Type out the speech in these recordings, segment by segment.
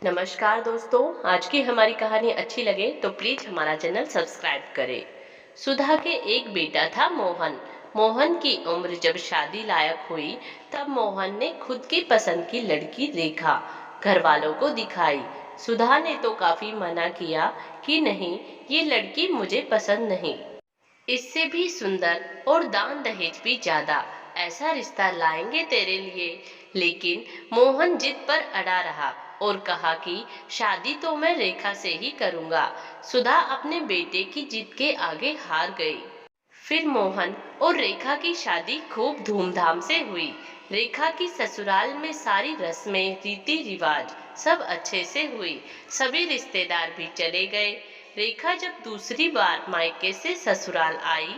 नमस्कार दोस्तों, आज की हमारी कहानी अच्छी लगे तो प्लीज हमारा चैनल सब्सक्राइब करें। सुधा के एक बेटा था मोहन। मोहन की उम्र जब शादी लायक हुई तब मोहन ने खुद की पसंद की लड़की रेखा घर वालों को दिखाई। सुधा ने तो काफी मना किया कि नहीं, ये लड़की मुझे पसंद नहीं, इससे भी सुंदर और दान दहेज भी ज्यादा, ऐसा रिश्ता लाएंगे तेरे लिए। लेकिन मोहन जिद पर अड़ा रहा और कहा कि शादी तो मैं रेखा से ही करूंगा। सुधा अपने बेटे की जिद के आगे हार गई। फिर मोहन और रेखा की शादी खूब धूमधाम से हुई। रेखा की ससुराल में सारी रस्में रीति रिवाज सब अच्छे से हुई। सभी रिश्तेदार भी चले गए। रेखा जब दूसरी बार मायके से ससुराल आई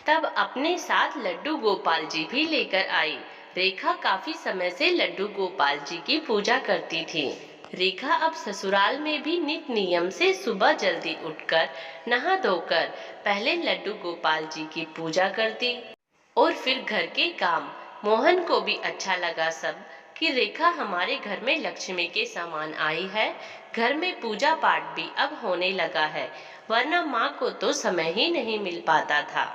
तब अपने साथ लड्डू गोपाल जी भी लेकर आई। रेखा काफी समय से लड्डू गोपाल जी की पूजा करती थी। रेखा अब ससुराल में भी नित नियम से सुबह जल्दी उठकर नहा धोकर पहले लड्डू गोपाल जी की पूजा करती और फिर घर के काम। मोहन को भी अच्छा लगा सब कि रेखा हमारे घर में लक्ष्मी के समान आई है। घर में पूजा पाठ भी अब होने लगा है, वरना माँ को तो समय ही नहीं मिल पाता था।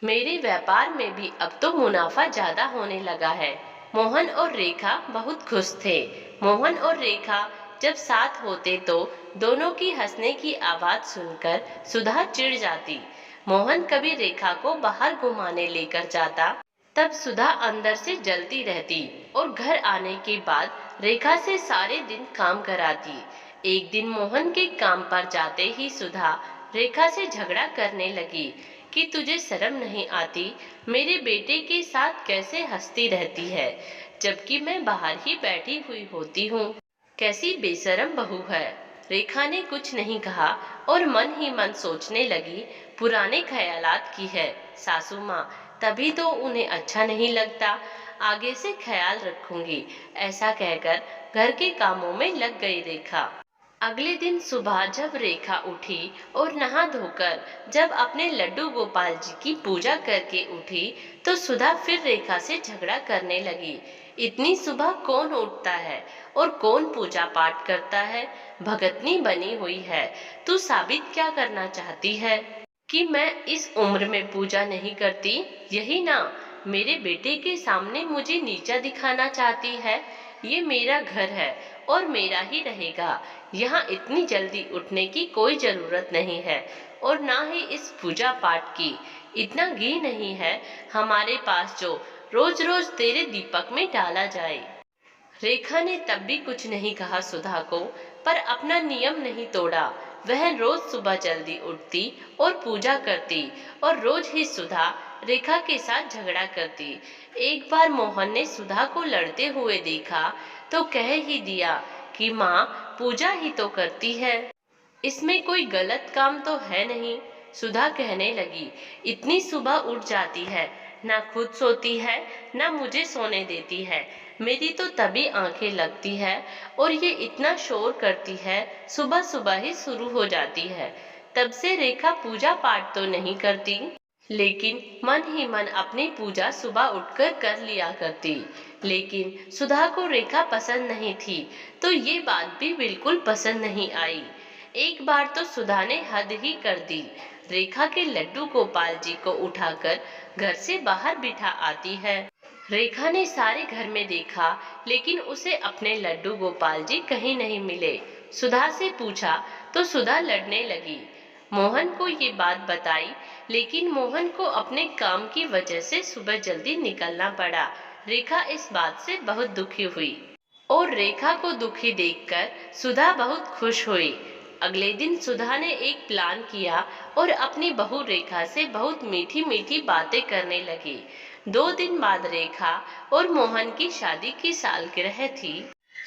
मेरे व्यापार में भी अब तो मुनाफा ज्यादा होने लगा है। मोहन और रेखा बहुत खुश थे। मोहन और रेखा जब साथ होते तो दोनों की हंसने की आवाज सुनकर सुधा चिढ़ जाती। मोहन कभी रेखा को बाहर घुमाने लेकर जाता तब सुधा अंदर से जलती रहती और घर आने के बाद रेखा से सारे दिन काम कराती। एक दिन मोहन के काम पर जाते ही सुधा रेखा से झगड़ा करने लगी कि तुझे शर्म नहीं आती, मेरे बेटे के साथ कैसे हंसती रहती है जबकि मैं बाहर ही बैठी हुई होती हूँ। कैसी बेशरम बहू है। रेखा ने कुछ नहीं कहा और मन ही मन सोचने लगी, पुराने ख्यालात की है सासू माँ, तभी तो उन्हें अच्छा नहीं लगता। आगे से ख्याल रखूंगी, ऐसा कहकर घर के कामों में लग गई रेखा। अगले दिन सुबह जब रेखा उठी और नहा धोकर जब अपने लड्डू गोपाल जी की पूजा करके उठी तो सुधा फिर रेखा से झगड़ा करने लगी। इतनी सुबह कौन उठता है और कौन पूजा पाठ करता है? भगतनी बनी हुई है। तू साबित क्या करना चाहती है कि मैं इस उम्र में पूजा नहीं करती? यही ना, मेरे बेटे के सामने मुझे नीचा दिखाना चाहती है। ये मेरा घर है और मेरा ही रहेगा। यहाँ इतनी जल्दी उठने की कोई जरूरत नहीं है और ना ही इस पूजा पाठ की। इतना घी नहीं है हमारे पास जो रोज रोज तेरे दीपक में डाला जाए। रेखा ने तब भी कुछ नहीं कहा सुधा को, पर अपना नियम नहीं तोड़ा। वह रोज सुबह जल्दी उठती और पूजा करती और रोज ही सुधा रेखा के साथ झगड़ा करती। एक बार मोहन ने सुधा को लड़ते हुए देखा तो कह ही दिया कि माँ पूजा ही तो करती है, इसमें कोई गलत काम तो है नहीं। सुधा कहने लगी, इतनी सुबह उठ जाती है, ना खुद सोती है ना मुझे सोने देती है। मेरी तो तभी आंखें लगती है और ये इतना शोर करती है, सुबह सुबह ही शुरू हो जाती है। तब से रेखा पूजा पाठ तो नहीं करती, लेकिन मन ही मन अपनी पूजा सुबह उठकर कर लिया करती। लेकिन सुधा को रेखा पसंद नहीं थी तो ये बात भी बिल्कुल पसंद नहीं आई। एक बार तो सुधा ने हद ही कर दी। रेखा के लड्डू गोपाल जी को उठाकर घर से बाहर बिठा आती है। रेखा ने सारे घर में देखा लेकिन उसे अपने लड्डू गोपाल जी कहीं नहीं मिले। सुधा से पूछा तो सुधा लड़ने लगी। मोहन को ये बात बताई लेकिन मोहन को अपने काम की वजह से सुबह जल्दी निकलना पड़ा। रेखा इस बात से बहुत दुखी हुई और रेखा को दुखी देखकर सुधा बहुत खुश हुई। अगले दिन सुधा ने एक प्लान किया और अपनी बहू रेखा से बहुत मीठी मीठी बातें करने लगी। 2 दिन बाद रेखा और मोहन की शादी की सालगिरह थी।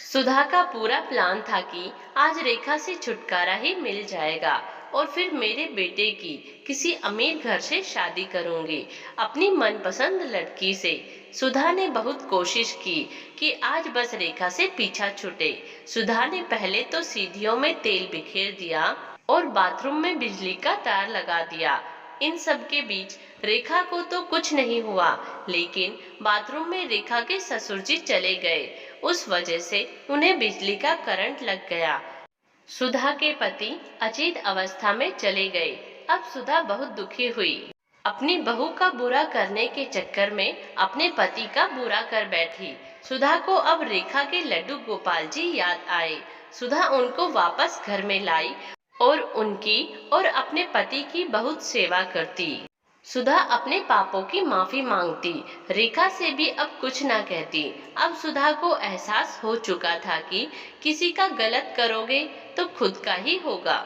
सुधा का पूरा प्लान था कि आज रेखा से छुटकारा ही मिल जाएगा और फिर मेरे बेटे की किसी अमीर घर से शादी करूंगी, अपनी मनपसंद लड़की से। सुधा ने बहुत कोशिश की कि आज बस रेखा से पीछा छूटे। सुधा ने पहले तो सीढ़ियों में तेल बिखेर दिया और बाथरूम में बिजली का तार लगा दिया। इन सब के बीच रेखा को तो कुछ नहीं हुआ, लेकिन बाथरूम में रेखा के ससुर जी चले गए उस वजह से उन्हें बिजली का करंट लग गया। सुधा के पति अचेत अवस्था में चले गए। अब सुधा बहुत दुखी हुई। अपनी बहू का बुरा करने के चक्कर में अपने पति का बुरा कर बैठी। सुधा को अब रेखा के लड्डू गोपाल जी याद आए। सुधा उनको वापस घर में लाई और उनकी और अपने पति की बहुत सेवा करती। सुधा अपने पापों की माफी मांगती, रेखा से भी अब कुछ ना कहती। अब सुधा को एहसास हो चुका था कि किसी का गलत करोगे तो खुद का ही होगा।